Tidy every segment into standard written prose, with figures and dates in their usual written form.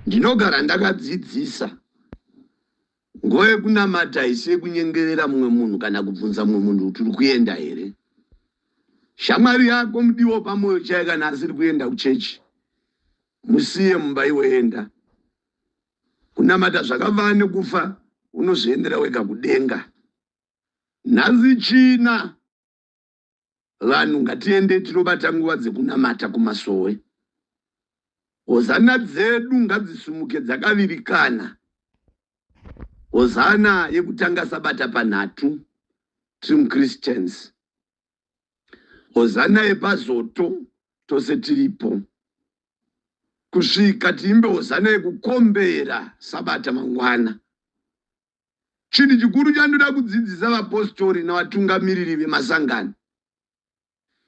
Ndinogara ndakadzidzisa ngoye kunamata ise kunyengerera mumwe munhu kana kubvunza mumwe munhu kuti uri kuenda here. Shamwari yako mudiwo pamoyo chaiye kana asiri kuenda kuchechi, musiye mumba iwoenda. Kunamata zvakavana nekufa, unozoendera wega kudenga. Nhazi china vanhu ngatiende tinobata nguva dzekunamata kumasowe. Hozana dzedu ngadzisumuke dzakavirikana. Hozana yekutanga sabata panhatu tiri Christians. Hozana yepazoto tose tiripo. Kusvika tiimbe hozana yekukombera sabata mangwana. Chinhu chikuru chandoda kudzidzisa vapostori navatungamiriri vemasangano.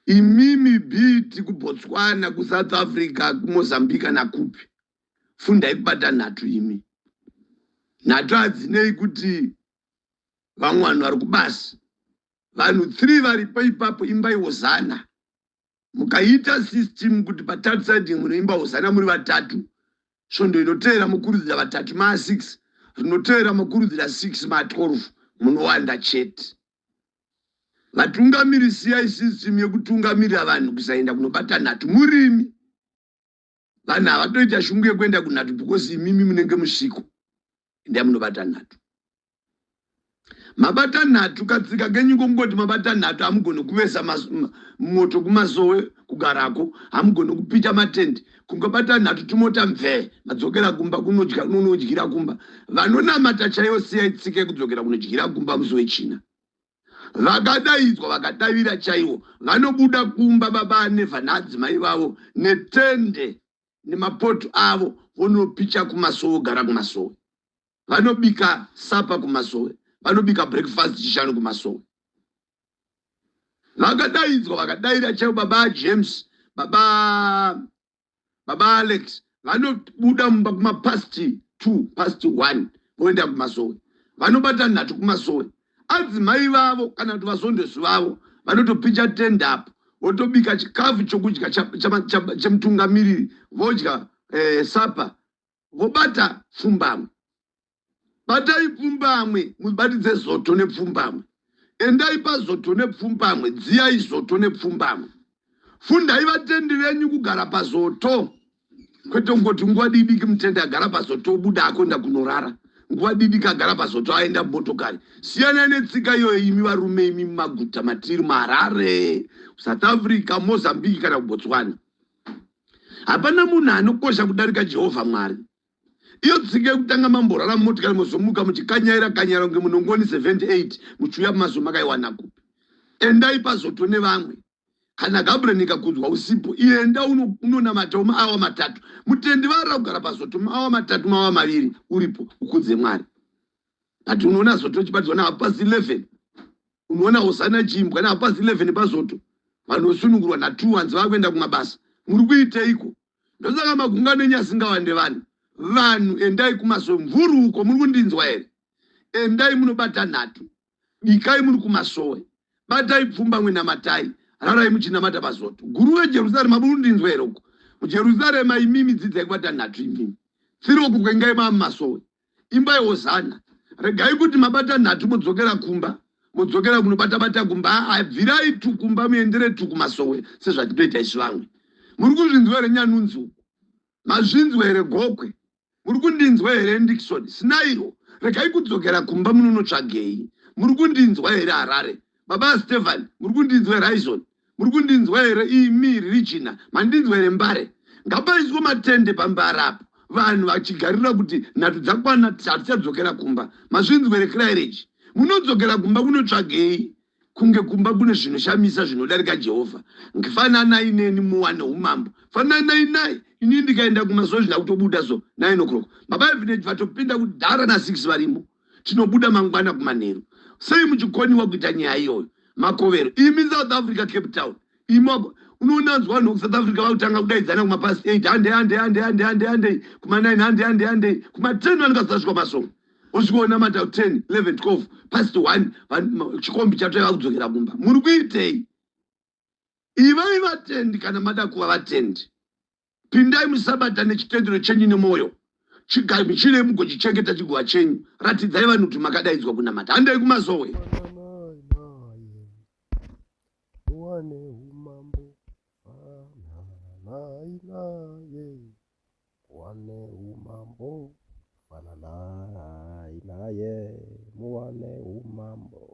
Imimi biti kuBotswana, kuSouth Africa, kuMozambique nakupi. Fundai kubata nhatu imi. Nhatu hadzinei kuti vamwe vanhu vari kubasa. Vanhu 3 varipo ipapo imbai hozana. Mukaita system kuti patatu side munoimba hozana muri vatatu. Svondo inoteera mukurudzira vatatu maa6. Rinoteera mukurudzira 6 maa12. Munowanda chete. Vatungamiri siyai system yekutungamirira vanhu kusaenda kunobata nhatu murimi. Vanhu havatoita shungu yekuenda kunhatu because imimi munenge musviko. Ndea munobata nhatu. Mabata nhatu katsika kenyu kongoti mabata nhatu hamugoni kuvesa moto kumasowe kugarako, hamugoni kupita matende. Kungabata nhatu tumota mve, madzokera kumba kunodyira kumba. Vanonamata chaiyo siyai tsike kudzokera kunodyira kumba musi wechina. Vakadaidzwa vakadavira chaiwo, vanobuda kumba baba nevhanhadzi mai vavo netende nemapoto avo vonopicha kumasowe gara kumasowe. Vanobika sapa kumasowe, vanobika breakfast chishanu kumasowe. Vakadaidzwa vakadaira chaiwo baba James, baba Alex, vanobuda mumba kuma past 2, past 1 voenda kumasowe. Vanobata nhatu kumasowe. Adzimai vavo kana kuti vazondesi vavo vanotopicha tende apo, votobika chikafu chokudya chemutungamiriri, vodya sapa, vobata pfumbamwe. Batai pfumbamwe, mubatidze zoto nepfumbamwe. Endai pazoto nepfumbamwe, dziyai zoto nepfumbamwe. Fundai vatendi venyu kugara pazoto. Kwete ngoti nguva diki mutende agara pazoto obuda akwenda kunorara. Nguva diki agara pazoto aenda motokari. Siyana netsika iyoyo imi varume imi mumaguta matiri Harare, South Africa, Mozambique kana kuBotswana. Hapana munhu anokosha kudarika Jehovha Mwari. Iyo tsike kutanga mamborara motikari mozomuka muchikanyaira kunge munongoni 78 muchiuya mazo makaiwana kupi. Endai pazoto nevamwe. Kana Gabriel nikakudzwa usipo, ienda unonamata maawa 3. Mutendi varira kugara pazoto maawa 3 maawa 2 uripo ukudze Mwari. Ati unoona zoto chibatidzwa na pasi 11. Unoona hosana chimbwa na pasi 11 pazoto. Vanhu vosunungurwa na 2 wanzi vakuenda kumabasa. Muri kuiteiko? Ndosaka magungano enyu asingawande vanhu. Vanhu endai kumasowe, mvuruko muri kundinzwa here. Endai munobata nhatu. Bikai muri kumasowe. Batai pfumbamwe namatai. Rarai muchinamata pazoto. Guru weJerusarema muri kundinzwa here uko. MuJerusarema imimi dzidzai kubata nhatu imimi. Tsiroko kwengai mumasowe. Imbai hozana. Regai kuti mabata nhatu mudzokera kumba. Mudzokera kunobata kumba. Abvirai tukumba muendere tukumasowe sezvatinoita isu vamwe. Muri kuzvinzwa here Nyanunzi uko. Mazvinzwa here Gokwe. Muri kundinzwa here Dickson. Sinairo. Regai kudzokera kumba munonotsvagei. Muri kundinzwa here Harare. Baba Stefan, muri kundinzwa here Horizon. Muri kundinzwa here imi Regina. Mandinzwa here Mbare. Ngapaiswe matende pambara apo. Vanhu vachigarira kuti nhatu dzakwana hatichadzokera kumba. Mazvinzwa here Claridge. Munodzokera kumba kunotsvagei. Kunge kumba kune zvinoshamisa zvinodarika Jehovha. Ngifanana ineni muwane umambo. Fanana inai. Ini ndikaenda kumasowe zvina kutobuda so 9 o'clock. Baba evidence vatopinda kudhara na 6 varimo. Tinobuda mangwana kumanheru. Sei muchikoniwa kuita nyaya iyoyo. Makovero. Imi South Africa Cape Town. Imo unonanzwa no South Africa vakutanga kudaidzana kuma past 8 hande kuma 9 hande kuma 10 vangasasvika masongo. Osikuona mata 10 11 12 past 1 chikombi chatova kudzokera kumba. Muri kuitei? Ivai vatendi kana mada kuva vatendi. Pindai musabata nechitendero chenyu nemoyo. chigabi chile mugo chichengeta chigwa chenyu ratidzai vanhu kuti makadaidzwa kunamata handai kumasowe uwane umambo uwane umambo muwane umambo